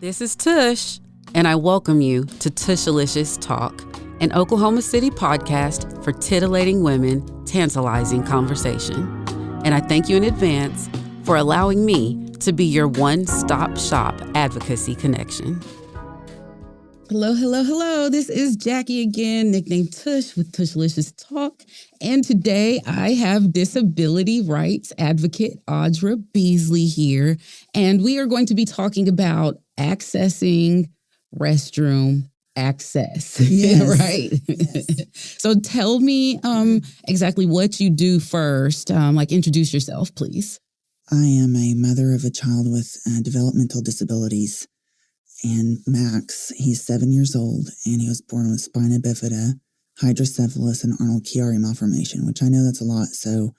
This is Tush, and I welcome you to Tushalicious Talk, an Oklahoma City podcast for titillating women, tantalizing conversation. And I thank you in advance for allowing me to be your one-stop shop advocacy connection. Hello, hello, hello. This is Jackie again, nicknamed Tush with Tushalicious Talk. And today I have disability rights advocate Audra Beasley here. And we are going to be talking about accessing restroom access. Yes. Right? Yes. So tell me exactly what you do first. Introduce yourself, please. I am a mother of a child with developmental disabilities. And Max, he's 7 years old, and he was born with spina bifida, hydrocephalus, and Arnold-Chiari malformation, which I know that's a lot. So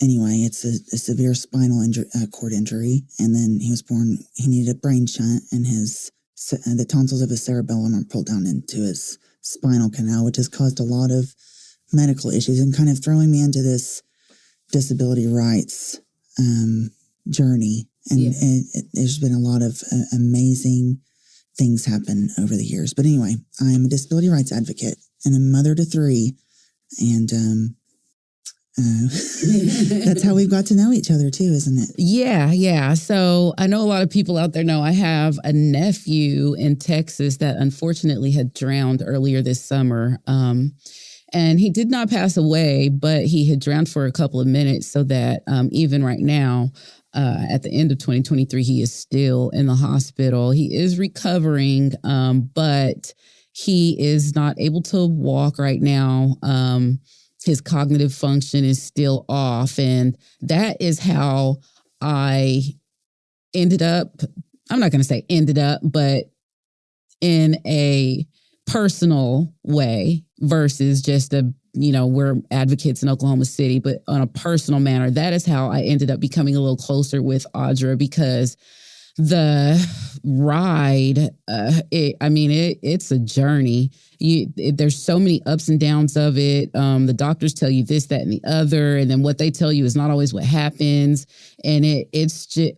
anyway, it's a severe spinal cord injury. And then he was born, he needed a brain shunt, and the tonsils of his cerebellum are pulled down into his spinal canal, which has caused a lot of medical issues and kind of throwing me into this disability rights journey. And there's been a lot of amazing things happen over the years. But anyway, I'm a disability rights advocate and a mother to three. And that's how we've got to know each other too, isn't it? Yeah. So I know a lot of people out there know I have a nephew in Texas that unfortunately had drowned earlier this summer. And he did not pass away, but he had drowned for a couple of minutes so that even right now, at the end of 2023, he is still in the hospital. He is recovering, but he is not able to walk right now. His cognitive function is still off. And that is how I ended up, I'm not going to say ended up, but in a personal way versus just we're advocates in Oklahoma City, but on a personal manner, that is how I ended up becoming a little closer with Audra, because the ride, it's a journey. There's so many ups and downs of it. The doctors tell you this, that, and the other, and then what they tell you is not always what happens. And it's just,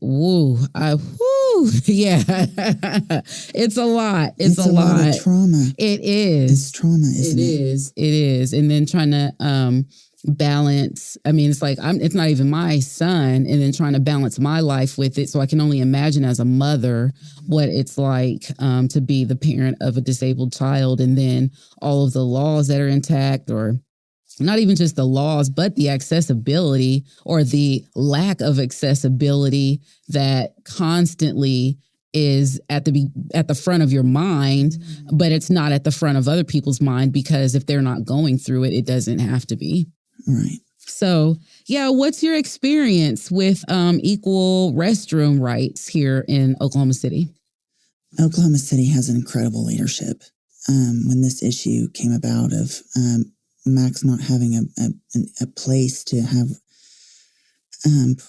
yeah, it's a lot. It's a lot of trauma. It is. It's trauma, isn't it? It is. And then trying to balance. I mean, it's like it's not even my son, and then trying to balance my life with it. So I can only imagine as a mother what it's like to be the parent of a disabled child, and then all of the laws that are intact, or not even just the laws, but the accessibility or the lack of accessibility that constantly is at the front of your mind, but it's not at the front of other people's mind, because if they're not going through it, it doesn't have to be. Right. So, yeah, what's your experience with equal restroom rights here in Oklahoma City? Oklahoma City has incredible leadership. When this issue came about of Max not having a place to have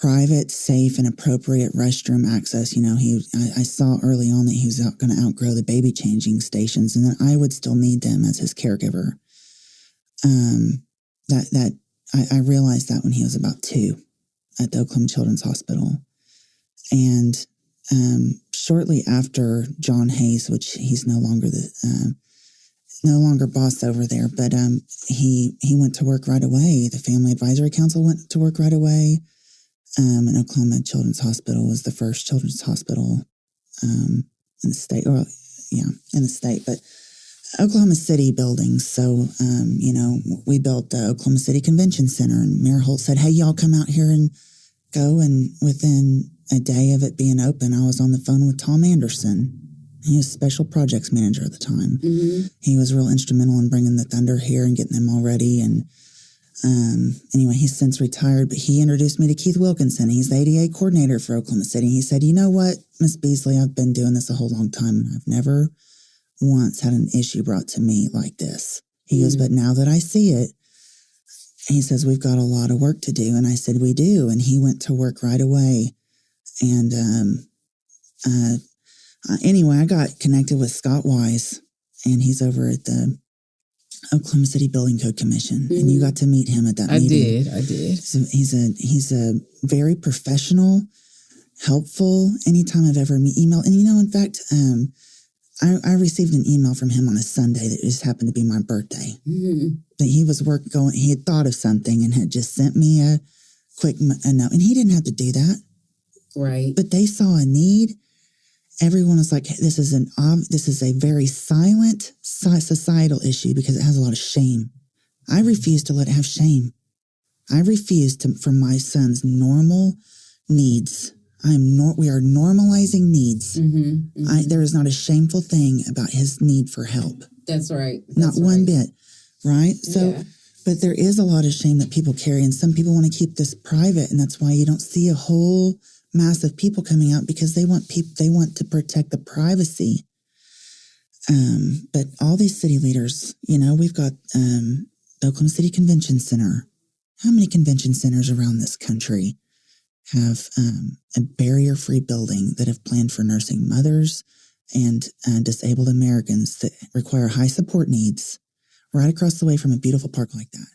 private, safe, and appropriate restroom access, I saw early on that he was going to outgrow the baby changing stations, and that I would still need them as his caregiver. I realized that when he was about 2 at the Oklahoma Children's Hospital. And shortly after John Hayes, which he's no longer boss over there, but he went to work right away. The Family Advisory Council went to work right away. And Oklahoma Children's Hospital was the first children's hospital in the state, in the state. But Oklahoma City buildings. So, we built the Oklahoma City Convention Center, and Mayor Holt said, "Hey, y'all come out here and go." And within a day of it being open, I was on the phone with Tom Anderson. He was special projects manager at the time. Mm-hmm. He was real instrumental in bringing the Thunder here and getting them all ready. And anyway, he's since retired, but he introduced me to Keith Wilkinson. He's the ADA coordinator for Oklahoma City. He said, "You know what, Miss Beasley, I've been doing this a whole long time, and I've never once had an issue brought to me like this." He goes, "But now that I see it," he says, "we've got a lot of work to do." And I said, "We do." And he went to work right away. And anyway, I got connected with Scott Wise, and he's over at the Oklahoma City Building Code Commission, mm-hmm. and you got to meet him at that meeting. I did. So he's a very professional, helpful anytime I've ever emailed. And, in fact, I received an email from him on a Sunday that just happened to be my birthday. Mm-hmm. That he was he had thought of something and had just sent me a quick note. And he didn't have to do that. Right. But they saw a need. Everyone was like, this is a very silent societal issue because it has a lot of shame. I refuse to let it have shame. I refuse for my son's normal needs. We are normalizing needs. Mm-hmm, mm-hmm. There is not a shameful thing about his need for help. That's right. Not one bit. Right? So, but there is a lot of shame that people carry, and some people want to keep this private, and that's why you don't see a whole mass of people coming out, because they want to protect the privacy. But all these city leaders, we've got the Oklahoma City Convention Center. How many convention centers around this country have a barrier-free building that have planned for nursing mothers and disabled Americans that require high support needs right across the way from a beautiful park like that?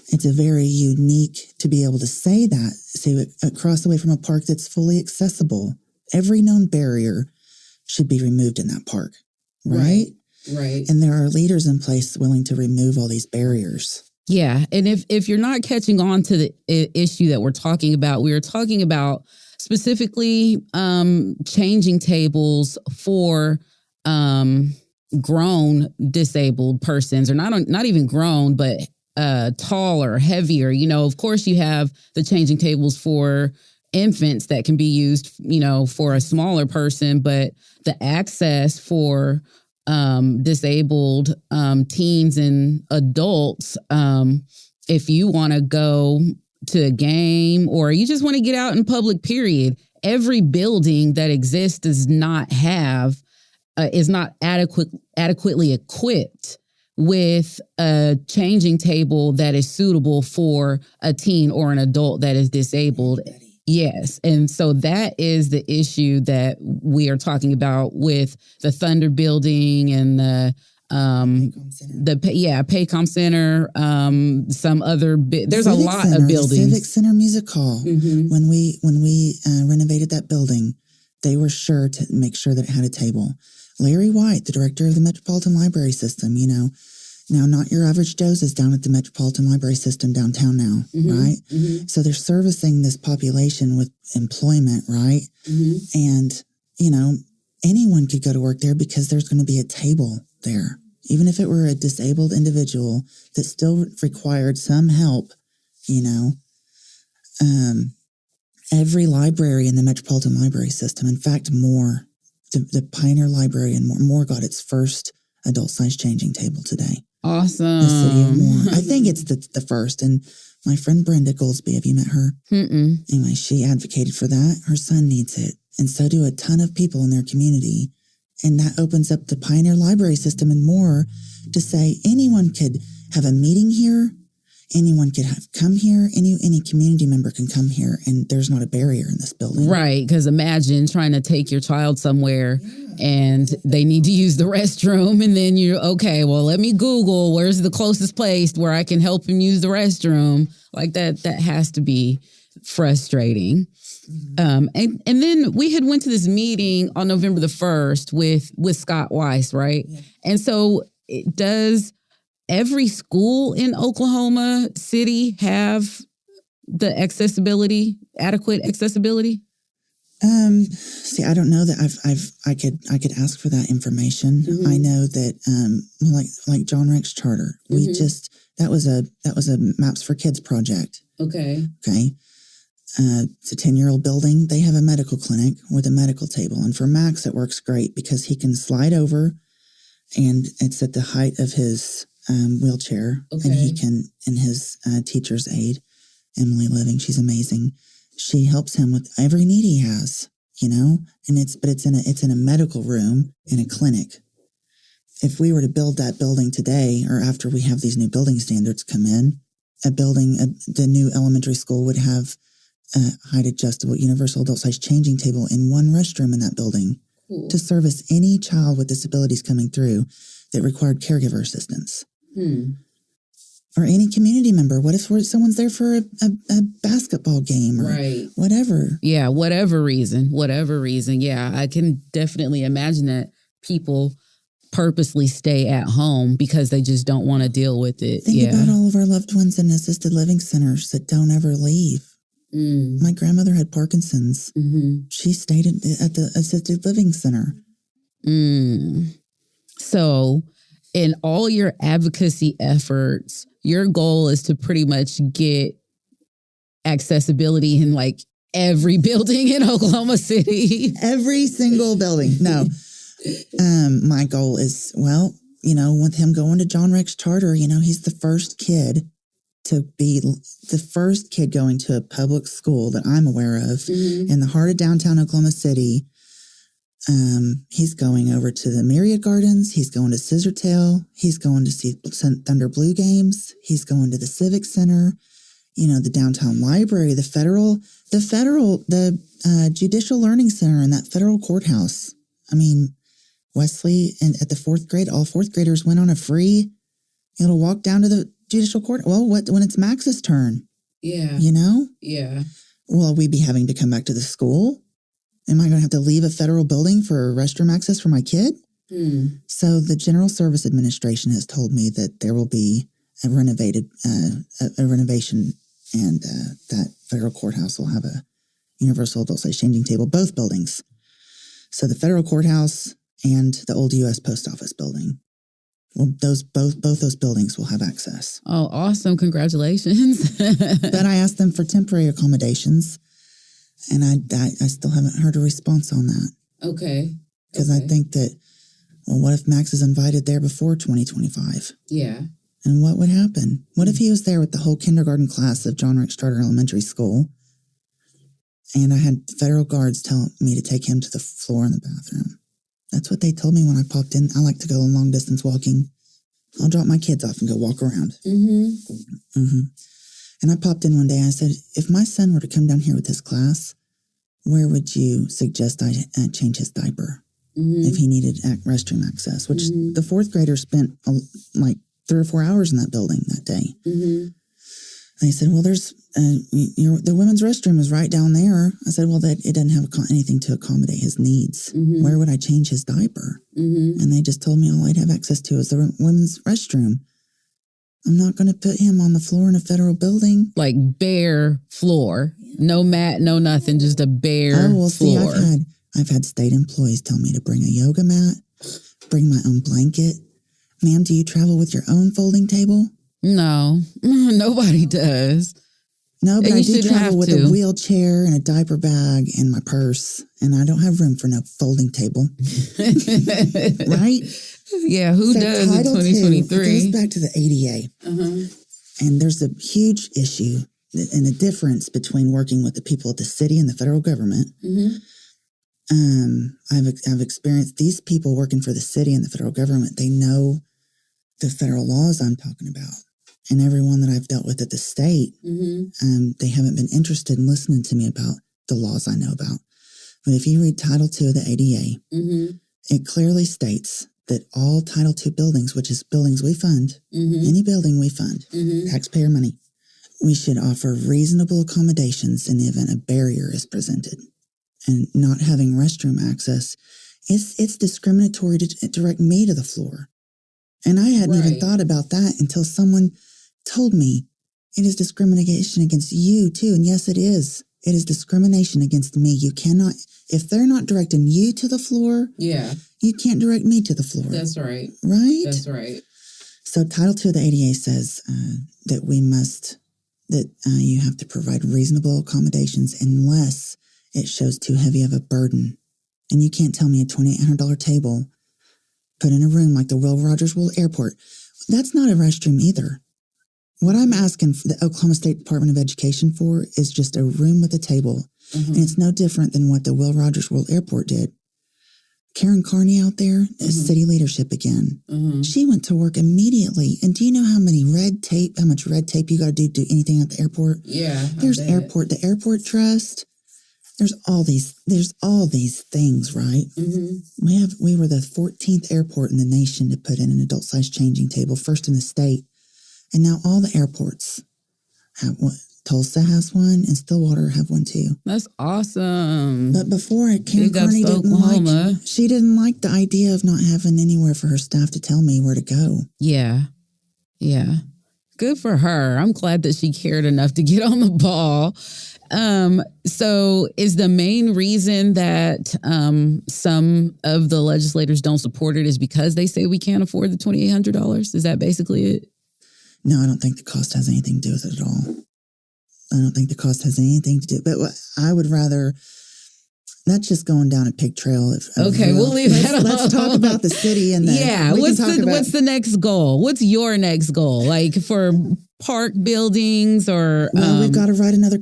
It's a very unique to be able to say across the way from a park that's fully accessible. Every known barrier should be removed in that park, right? Right. And there are leaders in place willing to remove all these barriers. Yeah. And if you're not catching on to the issue that we're talking about, we are talking about specifically changing tables for grown disabled persons, or not even grown, but taller, heavier. Of course, you have the changing tables for infants that can be used, for a smaller person, but the access for disabled teens and adults, if you want to go to a game or you just want to get out in public, period, every building that exists is not adequately equipped with a changing table that is suitable for a teen or an adult that is disabled. Yes. And so that is the issue that we are talking about with the Thunder Building and the Paycom Center, some other there's a lot of buildings. The Civic Center Music Hall. Mm-hmm. When we renovated that building, they were sure to make sure that it had a table. Larry White, the director of the Metropolitan Library System, now not your average Joe's is down at the Metropolitan Library System downtown now, mm-hmm. right? Mm-hmm. So they're servicing this population with employment, right? Mm-hmm. And, anyone could go to work there because there's going to be a table there. Even if it were a disabled individual that still required some help, every library in the Metropolitan Library System, in fact, more, the Pioneer Library and more got its first adult-sized changing table today. Awesome. The city of Moore. I think it's the first. And my friend Brenda Goldsby, have you met her? Mm-mm. Anyway, she advocated for that. Her son needs it. And so do a ton of people in their community. And that opens up the Pioneer Library System and more to say anyone could have a meeting here. Anyone could come here. Any community member can come here, and there's not a barrier in this building. Right, because imagine trying to take your child somewhere and they need to use the restroom, and then let me Google where's the closest place where I can help him use the restroom. Like that has to be frustrating. Mm-hmm. And then we had went to this meeting on November the 1st with Scott Weiss, right? Yeah. And so does every school in Oklahoma City have the adequate accessibility? See, I don't know that I could ask for that information. Mm-hmm. I know that, like John Rex Charter, mm-hmm. that was a Maps for Kids project. Okay. It's a 10-year-old building. They have a medical clinic with a medical table. And for Max, it works great because he can slide over and it's at the height of his wheelchair. Okay. And he can, and his teacher's aide, Emily Living, she's amazing. She helps him with every need he has, and it's in a medical room in a clinic. If we were to build that building today, or after we have these new building standards come in, the new elementary school would have a height adjustable universal adult size changing table in one restroom in that building. Cool. To service any child with disabilities coming through that required caregiver assistance. Or any community member. What if someone's there for a basketball game or whatever? Yeah, whatever reason. Yeah, I can definitely imagine that people purposely stay at home because they just don't want to deal with it. Think about all of our loved ones in assisted living centers that don't ever leave. My grandmother had Parkinson's. She stayed at the assisted living center. So in all your advocacy efforts, your goal is to pretty much get accessibility in like every building in Oklahoma City. Every single building. No. My goal is, with him going to John Rex Charter, he's the first kid to be the first kid going to a public school that I'm aware of in the heart of downtown Oklahoma City. He's going over to the Myriad Gardens. He's going to Scissortail. He's going to see Thunder Blue games. He's going to the Civic Center, the downtown library, the Judicial Learning Center and that federal courthouse. I mean, Wesley and at the fourth grade, all fourth graders went on a free, walk down to the judicial court. Well, when it's Max's turn? Yeah. Yeah. Will we be having to come back to the school? Am I going to have to leave a federal building for restroom access for my kid? So the General Service Administration has told me that there will be a renovation and that federal courthouse will have a universal adult-size changing table, both buildings. So the federal courthouse and the old U.S. Post Office building. Well, both those buildings will have access. Oh, awesome. Congratulations. But I asked them for temporary accommodations. And I still haven't heard a response on that. Okay. Because I think that, what if Max is invited there before 2025? Yeah. And what would happen? What if he was there with the whole kindergarten class of John Rex Charter Elementary School? And I had federal guards tell me to take him to the floor in the bathroom. That's what they told me when I popped in. I like to go long distance walking. I'll drop my kids off and go walk around. And I popped in one day and I said, if my son were to come down here with his class, where would you suggest I change his diaper if he needed restroom access? Which the fourth grader spent like 3 or 4 hours in that building that day. And they said, well, there's the women's restroom is right down there. I said, well, it doesn't have anything to accommodate his needs. Where would I change his diaper? And they just told me all I'd have access to is the women's restroom. I'm not going to put him on the floor in a federal building. Like bare floor. No mat, no nothing, just a bare floor. See, I've had state employees tell me to bring a yoga mat, bring my own blanket. Ma'am, do you travel with your own folding table? No, nobody does. No, but I do travel with a wheelchair and a diaper bag and my purse, and I don't have room for no folding table. Right? Yeah, who does in 2023? It goes back to the ADA. And there's a huge issue and a difference between working with the people at the city and the federal government. I've experienced these people working for the city and the federal government. They know the federal laws I'm talking about. And everyone that I've dealt with at the state, they haven't been interested in listening to me about the laws I know about. But if you read Title II of the ADA, it clearly states that all Title II buildings, which is buildings we fund, any building we fund, taxpayer money, we should offer reasonable accommodations in the event a barrier is presented. And not having restroom access, it's discriminatory to direct me to the floor. And I hadn't even thought about that until someone told me it is discrimination against you too. And yes, it is. It is discrimination against me. You cannot, if they're not directing you to the floor, you can't direct me to the floor. That's right. Right? That's right. So Title II of the ADA says that you have to provide reasonable accommodations unless it shows too heavy of a burden. And you can't tell me a $2,800 table put in a room like the Will Rogers World Airport. That's not a restroom either. What I'm asking for the Oklahoma State Department of Education for is just a room with a table. And it's no different than what the Will Rogers World Airport did. Karen Carney out there is city leadership again. She went to work immediately. And do you know how much red tape you got to do anything at the airport? Yeah. There's the airport trust. There's all these things, right? We were the 14th airport in the nation to put in an adult-sized changing table, first in the state. And now all the airports have one. Tulsa has one, and Stillwater have one too. That's awesome. But before it, Karen Big ups Carney to Oklahoma. she didn't like the idea of not having anywhere for her staff to tell me where to go. Yeah. Yeah. Good for her. I'm glad that she cared enough to get on the ball. So is the main reason that some of the legislators don't support it is because they say we can't afford the $2,800? Is that basically it? No, I don't think the cost has anything to do with it at all. I don't think the cost has anything to do. But I would rather. That's just going down a pig trail. Okay, we'll leave that alone. Let's talk about the city and what's the next goal? What's your next goal? Like for park buildings or? Well, I've got to write another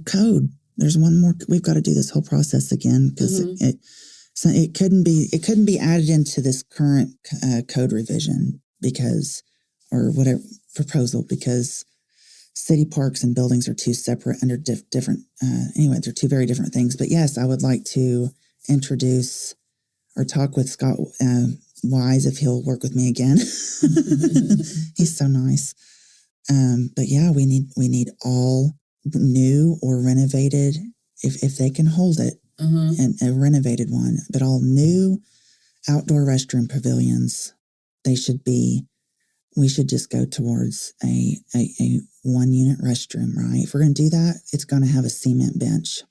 code. There's one more. We've got to do this whole process again because it couldn't be added into this current code revision or whatever proposal because city parks and buildings are two separate under different. Anyway, they're two very different things. But yes, I would like to introduce or talk with Scott Wise if he'll work with me again. He's so nice. But yeah, we need all new or renovated if they can hold it and a renovated one, but all new outdoor restroom pavilions. We should just go towards a 1-unit restroom, right? If we're going to do that, it's going to have a cement bench.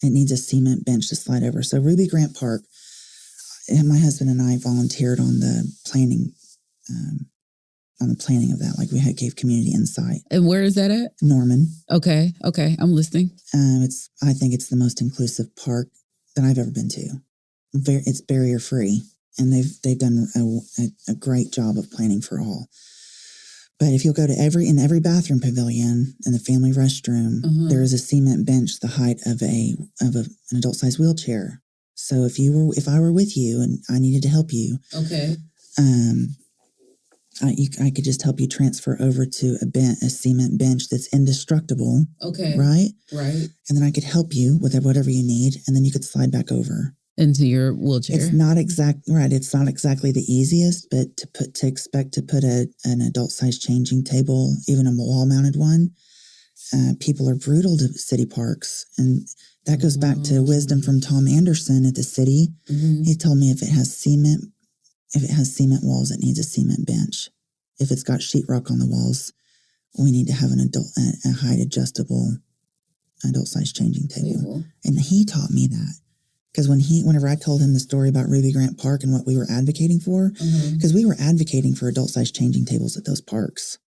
It needs a cement bench to slide over. So Ruby Grant Park, and my husband and I volunteered on the planning of that. Like gave community insight. And where is that at? Norman. Okay, I'm listening. I think it's the most inclusive park that I've ever been to. It's barrier free. And they've done a great job of planning for all. But if you'll go to every bathroom pavilion and the family restroom, there is a cement bench the height of an adult sized wheelchair. So if I were with you and I needed to help you, I could just help you transfer over to a cement bench that's indestructible. Okay. Right. And then I could help you with whatever you need, and then you could slide back over into your wheelchair. It's not It's not exactly the easiest, but to expect to put an adult size changing table, even a wall mounted one, people are brutal to city parks, and that goes back to wisdom from Tom Anderson at the city. He told me if it has cement walls, it needs a cement bench. If it's got sheetrock on the walls, we need to have a height adjustable adult size changing table. And he taught me that. Because whenever I told him the story about Ruby Grant Park and what we were advocating for, because we were advocating for adult-sized changing tables at those parks,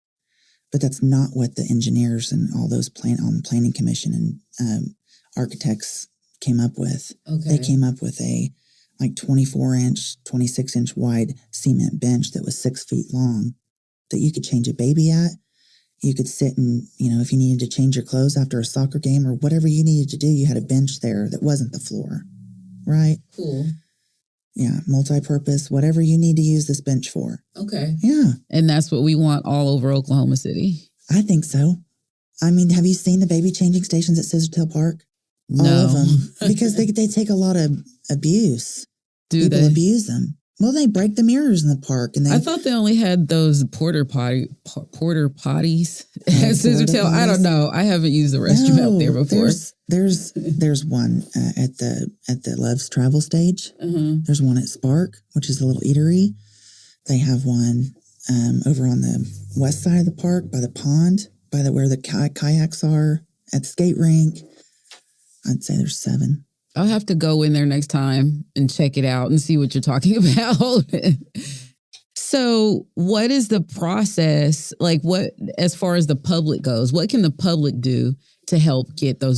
but that's not what the engineers and all those on the planning commission and architects came up with. They came up with a 24-inch, 26-inch wide cement bench that was 6 feet long that you could change a baby at. You could sit and, if you needed to change your clothes after a soccer game or whatever you needed to do, you had a bench there that wasn't the floor. Right. Cool. Yeah. Multi-purpose, whatever you need to use this bench for. Okay. Yeah. And that's what we want all over Oklahoma City. I think so. I mean, have you seen the baby changing stations at Scissortail Park? No. All of them. Because they take a lot of abuse. People abuse them. Well, they break the mirrors in the park, and I thought they only had those porter potties at Scissortail. I don't know. I haven't used the restroom out there before. There's one at the Love's Travel Stage. There's one at Spark, which is a little eatery. They have one over on the west side of the park by the pond, where the kayaks are at the skate rink. I'd say there's 7. I'll have to go in there next time and check it out and see what you're talking about. So what is the process? Like as far as the public goes, what can the public do to help get those